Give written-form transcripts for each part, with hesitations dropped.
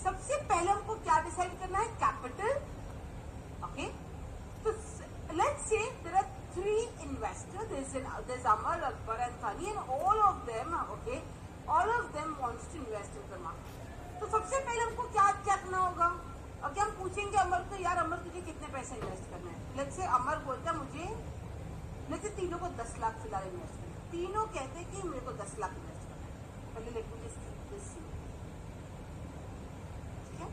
सबसे पहले हमको क्या डिसाइड करना है, कैपिटल। ओके, तो let's say there are 3 investors, there's Amar, Akbar and Thani, and all of them wants to invest in the market. तो सबसे पहले हमको क्या करना होगा? ओके, हम पूछेंगे अमर को, यार अमर तुझे कितने पैसे इन्वेस्ट करना है? लेट्स से अमर बोलता है मुझे, लेट्स से तीनों को 10 लाख फिलहाल इन्वेस्ट करना है। तीनों कहते हैं कि मेरे को 10 लाख इन्वेस्ट करना है। पहले लेट मी जस्ट ठीक है,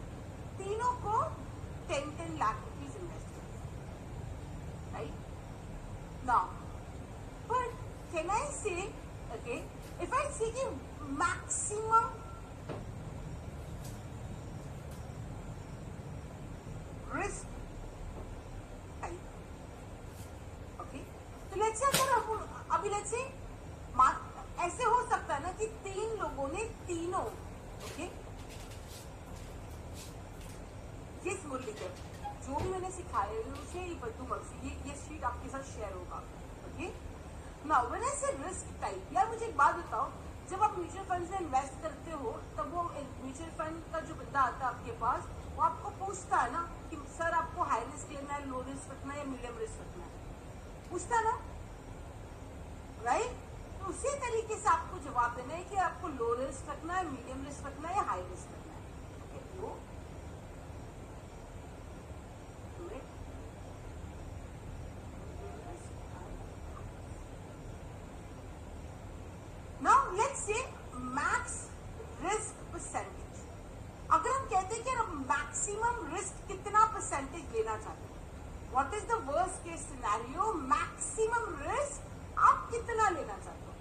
तीनों को 10 लाख रुपीज इन्वेस्ट करना है, right? Now, but can I say, okay, if I say कि maximum risk type, okay, तो let's say अगर अभी let's say ऐसे हो सकता है ना कि 3 लोगों ने तीनों, ओके, ये मुरली के जो भी मैंने सिखाया है उसे बद्दू मर्सी, ये शीट आपके साथ शेयर होगा। ओके, नाउ व्हेन आई से रिस्क टाइप, यार मुझे एक बात बताओ, जब आप म्यूचुअल फंड में इन्वेस्ट करते हो तब वो म्यूचुअल फंड का जो बंदा आता है आपके पास, वो आपको पूछता है ना कि सर आपको हाई रिस्क लेना है, लो रिस्क रखना है या मीडियम रिस्क रखना है, पूछता है ना, राइट? तो उसी तरीके से आपको जवाब देना है कि आपको लो रिस्क रखना है, मीडियम रिस्क रखना है या हाई रिस्क रखना है। वो से मैक्स रिस्क परसेंटेज, अगर हम कहते हैं कि मैक्सिमम रिस्क कितना परसेंटेज लेना चाहते हैं, what is the worst case scenario, maximum risk आप कितना लेना चाहते हो?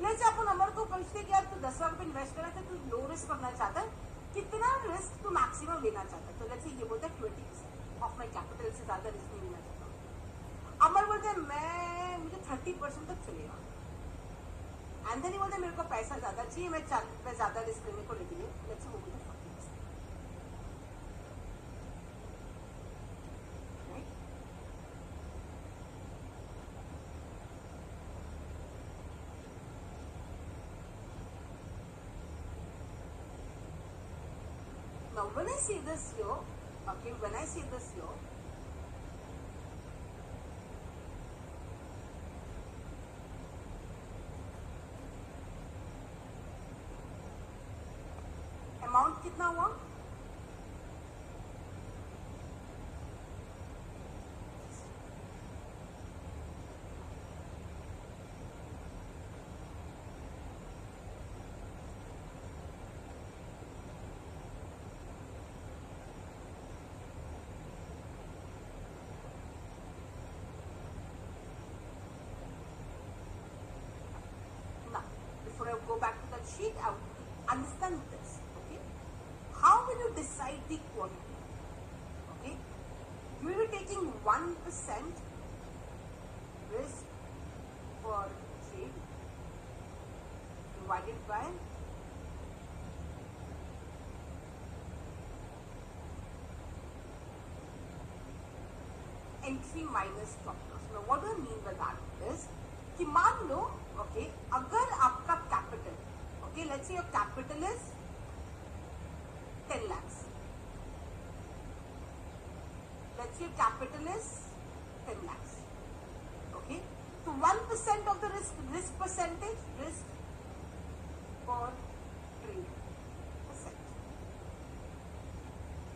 लेट्स अपन अमर को पूछते हैं कि यार तू 10 लाख रुपए इन्वेस्ट करना है, तू लो रिस्क करना चाहता है, कितना रिस्क तू मैक्सिमम लेना चाहता है? तो लेट्स से ये बोलता है 20% ऑफ माई कैपिटल से ज्यादा रिस्क नहीं लेना चाहता। अमर बोलते हैं मुझे 30% तक चलेगा। एंथनी बोलते मेरे को पैसा ज्यादा चाहिए, मैं ज्यादा रिस्क लेने को रेडी हूँ। लेट्स से वो बोलते 40%, right? Now when I say this here, okay, when I say this here, amount कितना हुआ? Now, before I go back to that sheet, I would understand this. How will you decide the quantity? Okay, you will be taking 1% risk per trade divided by entry minus stop loss. Now, what do I mean by that is कि मान लो, okay, अगर आपका capital, okay, let's say your capital is 10 lakhs. Let's say capital is 10 lakhs. Okay. So 1% of the risk percentage, risk per trade percent.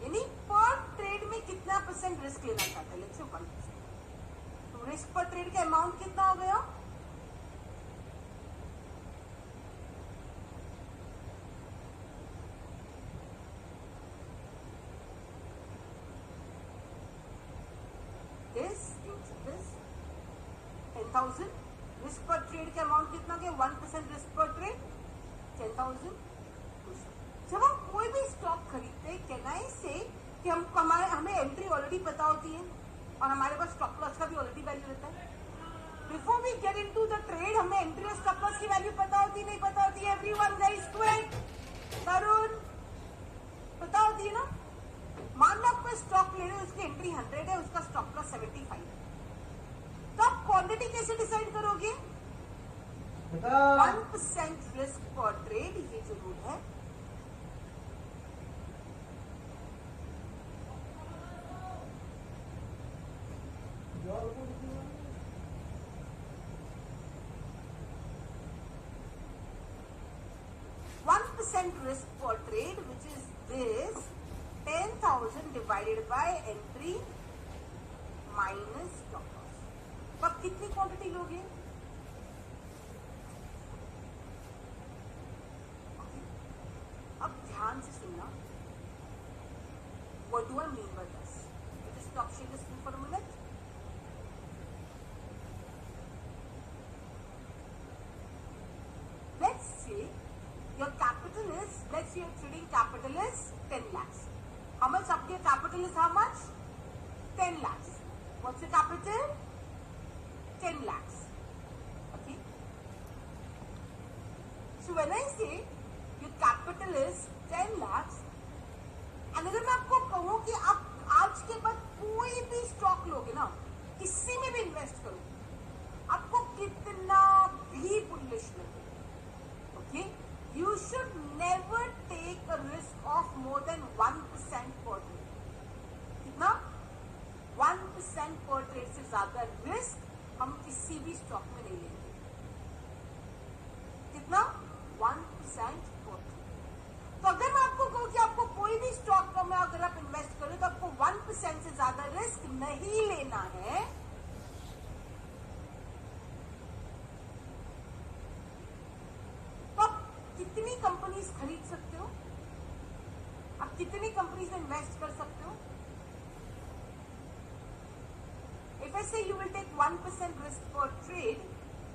यानी per trade में कितना percent risk लेना चाहता है? Let's say 1%. तो रिस्क पर ट्रेड का amount कितना हो गया? This into this 10,000. रिस्क पर ट्रेड का अमाउंट कितना गया? 1% रिस्क पर ट्रेड 10,000. जब हम कोई भी स्टॉक खरीदते हैं, कैन आई से कि हमें एंट्री ऑलरेडी पता होती है और हमारे पास स्टॉप लॉस का भी ऑलरेडी वैल्यू रहता है। Before we get into the trade हमें एंट्री और स्टॉप लॉस की वैल्यू पता होती नहीं पता होती है? एवरीवन गाइस क्विक, तरुण, पता होती है ना? मान लो आपको स्टॉक ले रहे हो, उसकी एंट्री 100 है, उसका स्टॉप लॉस 75 है, तो आप क्वांटिटी कैसे डिसाइड करोगे? 1% रिस्क पर ट्रेड, ये जो रूल है 1% risk per trade, which is this 10,000 divided by entry minus stop loss. तो अब कितनी क्वांटिटी लोगे? अब ध्यान से सुनना. What do I mean by this? Just stop sharing the screen for a minute. Let's say your capital is, let's say your trading capital is 10 lakhs. How much of your capital is how much? 10 lakhs. What's your capital? 10 lakhs. Okay. So when I say your capital is 10 lakhs, and अगर मैं आपको कहूँ कि आप आज के बाद कोई भी स्टॉक लोगे ना, किसी में भी इन्वेस्ट करो, आपको कितना भी बुलिश लगे, okay? You should never take a risk of more than 1% per trade. कितना? 1% per trade से ज्यादा रिस्क हम किसी भी स्टॉक में नहीं लेंगे. कितना? 1% per trade. तो अगर मैं आपको कहूँ कि आपको कोई भी स्टॉक में अगर आप इन्वेस्ट करें तो आपको 1% से ज्यादा रिस्क नहीं लेना है, तो आप कितनी कंपनीज खरीद सकते हो? आप कितनी कंपनीज में इन्वेस्ट कर सकते हो? इफ आई से यू विल टेक 1% रिस्क पर ट्रेड,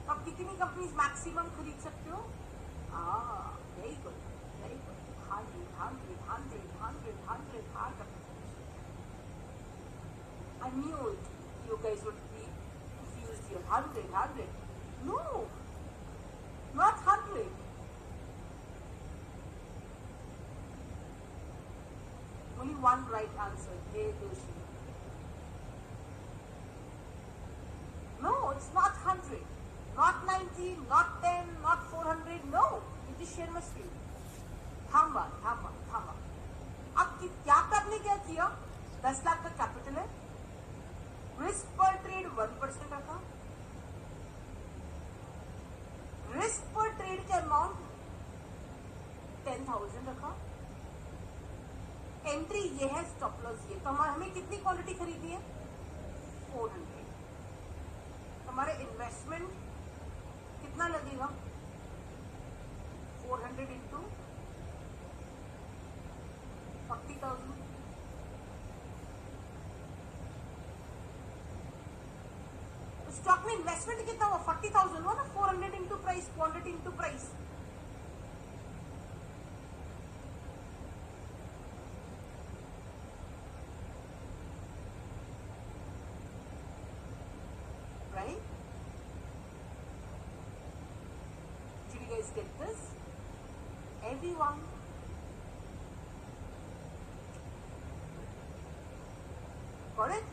तो आप कितनी कंपनीज मैक्सिमम खरीद सकते हो? Very good, very good. 100. I knew it. You guys would be confused here. 100. No, not 100. Only one right answer. Hey, Doshi. No, it's not 100. Not 90, not 10, not 400. No, you just share my screen. थामा. अब क्या आपने क्या किया? 10 लाख का capital है, risk पर trade 1% रखा, रिस्क पर ट्रेड के अमाउंट 10,000 रखा, एंट्री ये है, स्टॉप लॉस ये. तो हमें कितनी क्वांटिटी खरीदी है? 400. हमारे इन्वेस्टमेंट कितना लगेगा? 400 इंटू 40,000. स्टॉक में इन्वेस्टमेंट कितना हुआ? 40,000 हुआ ना. 400 into price, quantity into price. Right? Did you guys get this? Everyone. Got it?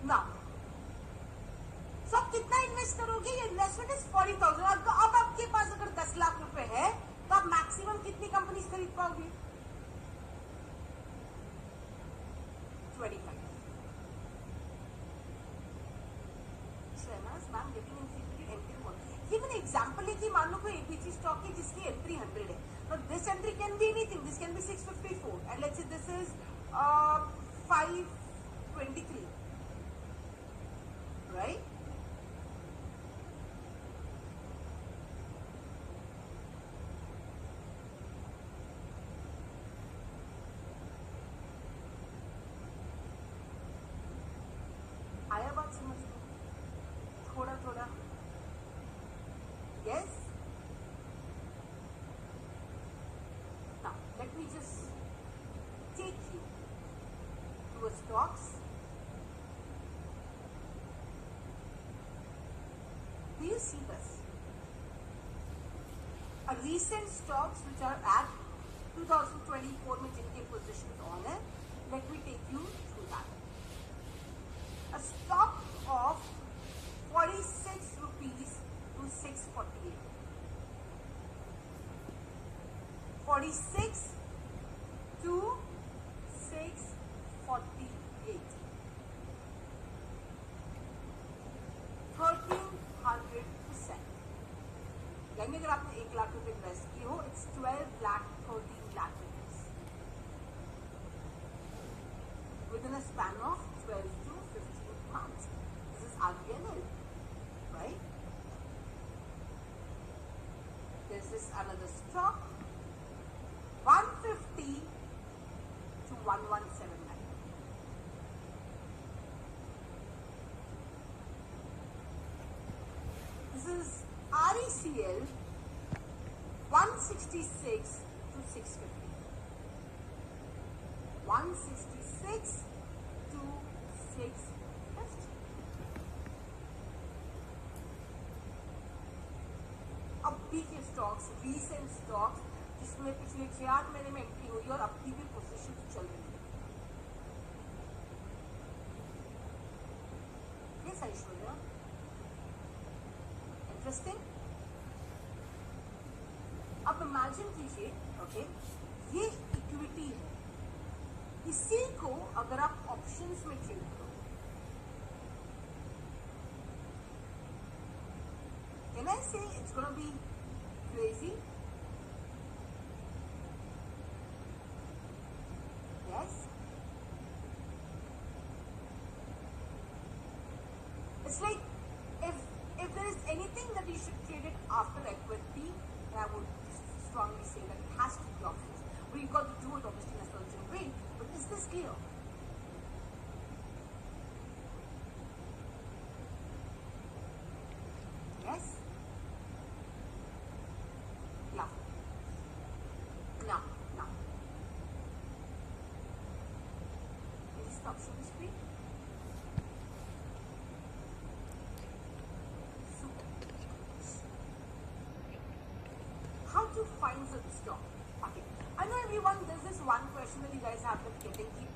Now, so आप कितना इन्वेस्ट करोगे? ये इन्वेस्टमेंट इज 40,000. अब आपके पास अगर 10 लाख रुपए है तो आप मैक्सिमम कितनी कंपनीज खरीद पाओगे? 25. मैम गेटिंग ये मैंने एग्जांपल है कि मान लो कोई एपीजी स्टॉक है जिसकी एंट्री 100 है, तो this entry can be anything. This can be 654 and let's say this is 523, right? आया बात समझ में? थोड़ा yes. Now let me just take you to a stocks. Do you see this? A recent stocks which are at 2024 में जिनके positions on है. Let me take you through that. A stock of 46 rupees to 648. 46 to 648. यानी अगर आपने 1 लाख रुपए invest किए हो, it's 12 lakh 13 lakh rupees within a span of 12 to 15 months. This is RBNL, right? This is another stock, 150 to 1179. This is RECL, 166 to 650. 166 to 650. अभी के stocks, recent stocks जिसमें पिछले 6-8 महीने में एंट्री हुई और अभी भी पोजीशन चल रही है. ये ऐश्वर्या इंटरेस्टिंग. अब इमेजिन कीजिए, ओके, ये इक्विटी है, इसी को अगर आप ऑप्शंस में ट्रेड करो, can I say it's going to be crazy? Yes. It's like if there is anything that you should trade it after equity, then I would strongly say that it has to be options. But you've got to do it obviously in a certain way. But is this clear? Yes? Yeah. Now. Is this the option screen? How to find the stock? Okay, I know everyone, there's this one question that you guys have been getting, keep